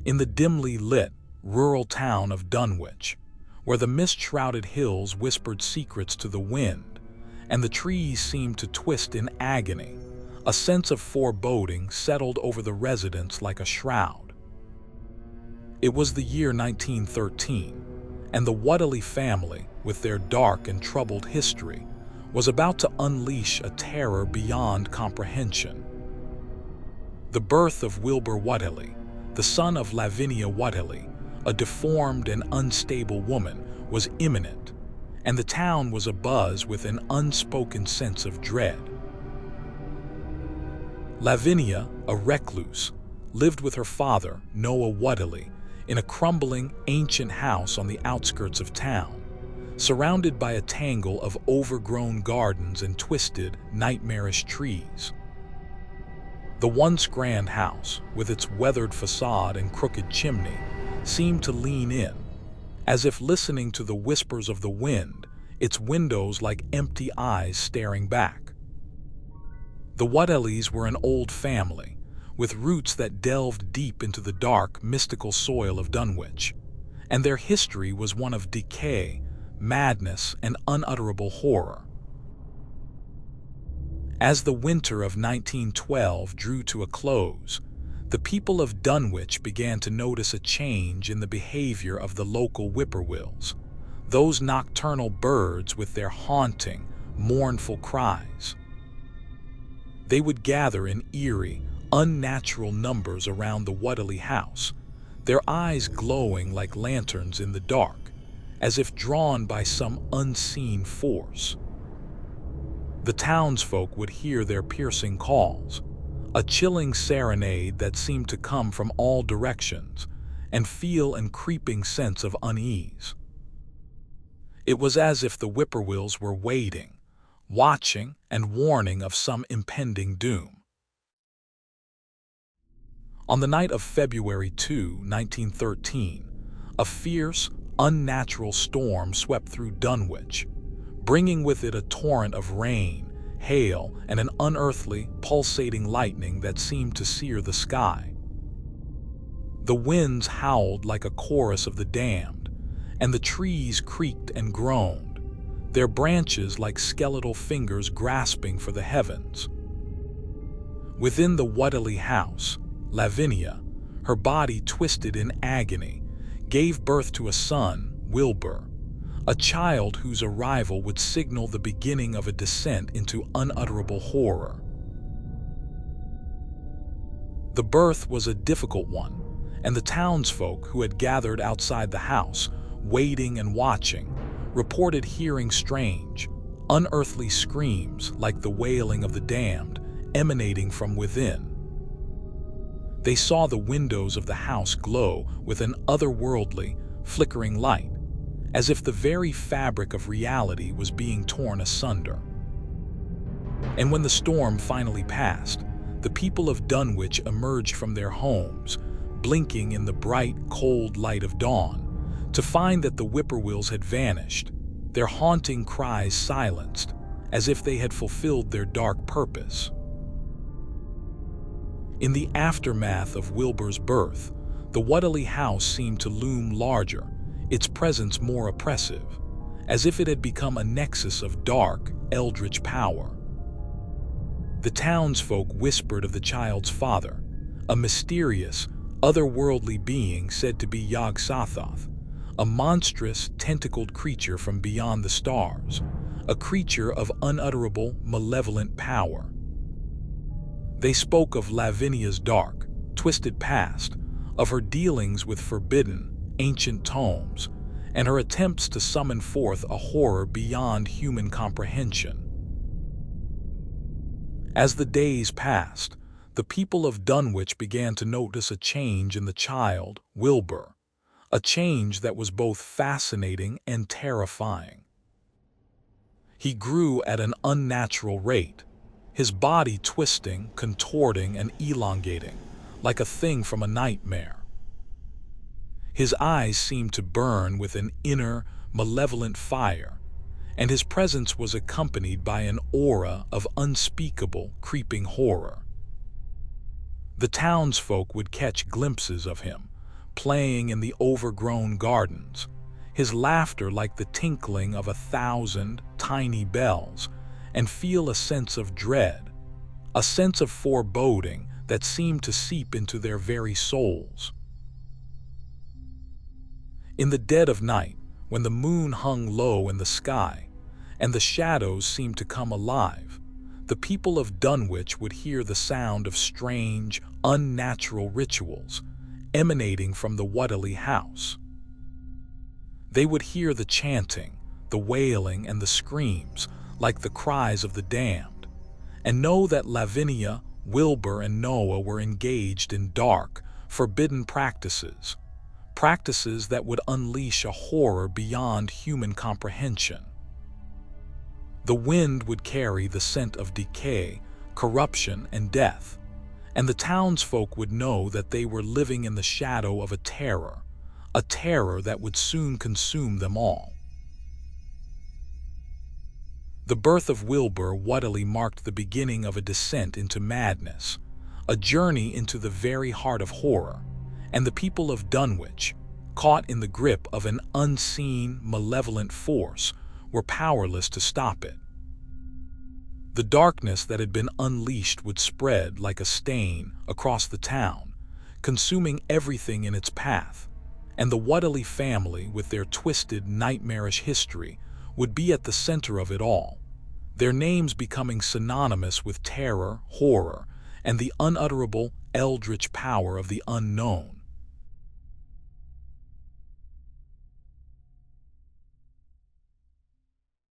in the dimly lit, rural town of Dunwich, where the mist-shrouded hills whispered secrets to the wind, and the trees seemed to twist in agony, a sense of foreboding settled over the residents like a shroud. It was the year 1913, and the Whateley family, with their dark and troubled history, was about to unleash a terror beyond comprehension. The birth of Wilbur Whateley, the son of Lavinia Whateley, a deformed and unstable woman, was imminent, and the town was abuzz with an unspoken sense of dread. Lavinia, a recluse, lived with her father, Noah Whateley, in a crumbling, ancient house on the outskirts of town, surrounded by a tangle of overgrown gardens and twisted, nightmarish trees. The once grand house, with its weathered facade and crooked chimney, seemed to lean in, as if listening to the whispers of the wind, its windows like empty eyes staring back. The Whateleys were an old family, with roots that delved deep into the dark, mystical soil of Dunwich, and their history was one of decay, madness, and unutterable horror. As the winter of 1912 drew to a close, the people of Dunwich began to notice a change in the behavior of the local whippoorwills, those nocturnal birds with their haunting, mournful cries. They would gather in eerie, unnatural numbers around the Whateley house, their eyes glowing like lanterns in the dark, as if drawn by some unseen force. The townsfolk would hear their piercing calls, a chilling serenade that seemed to come from all directions, and feel a creeping sense of unease. It was as if the whippoorwills were waiting, watching, and warning of some impending doom. On the night of February 2, 1913, a fierce, unnatural storm swept through Dunwich, bringing with it a torrent of rain, hail, and an unearthly, pulsating lightning that seemed to sear the sky. The winds howled like a chorus of the damned, and the trees creaked and groaned, their branches like skeletal fingers grasping for the heavens. Within the Whateley house, Lavinia, her body twisted in agony, gave birth to a son, Wilbur, a child whose arrival would signal the beginning of a descent into unutterable horror. The birth was a difficult one, and the townsfolk who had gathered outside the house, waiting and watching, reported hearing strange, unearthly screams like the wailing of the damned emanating from within. They saw the windows of the house glow with an otherworldly, flickering light, as if the very fabric of reality was being torn asunder. And when the storm finally passed, the people of Dunwich emerged from their homes, blinking in the bright, cold light of dawn, to find that the whippoorwills had vanished, their haunting cries silenced, as if they had fulfilled their dark purpose. In the aftermath of Wilbur's birth, the Whateley house seemed to loom larger, its presence more oppressive, as if it had become a nexus of dark, eldritch power. The townsfolk whispered of the child's father, a mysterious, otherworldly being said to be Yog-Sothoth, a monstrous, tentacled creature from beyond the stars, a creature of unutterable, malevolent power. They spoke of Lavinia's dark, twisted past, of her dealings with forbidden, ancient tomes, and her attempts to summon forth a horror beyond human comprehension. As the days passed, the people of Dunwich began to notice a change in the child, Wilbur, a change that was both fascinating and terrifying. He grew at an unnatural rate, his body twisting, contorting, and elongating, like a thing from a nightmare. His eyes seemed to burn with an inner, malevolent fire, and his presence was accompanied by an aura of unspeakable, creeping horror. The townsfolk would catch glimpses of him, playing in the overgrown gardens, his laughter like the tinkling of 1,000 tiny bells, and feel a sense of dread, a sense of foreboding that seemed to seep into their very souls. In the dead of night, when the moon hung low in the sky, and the shadows seemed to come alive, the people of Dunwich would hear the sound of strange, unnatural rituals emanating from the Whateley house. They would hear the chanting, the wailing, and the screams, like the cries of the damned, and know that Lavinia, Wilbur, and Noah were engaged in dark, forbidden practices, practices that would unleash a horror beyond human comprehension. The wind would carry the scent of decay, corruption, and death, and the townsfolk would know that they were living in the shadow of a terror that would soon consume them all. The birth of Wilbur Whateley marked the beginning of a descent into madness, a journey into the very heart of horror, and the people of Dunwich, caught in the grip of an unseen, malevolent force, were powerless to stop it. The darkness that had been unleashed would spread like a stain across the town, consuming everything in its path, and the Whateley family, with their twisted, nightmarish history, would be at the center of it all, their names becoming synonymous with terror, horror, and the unutterable, eldritch power of the unknown.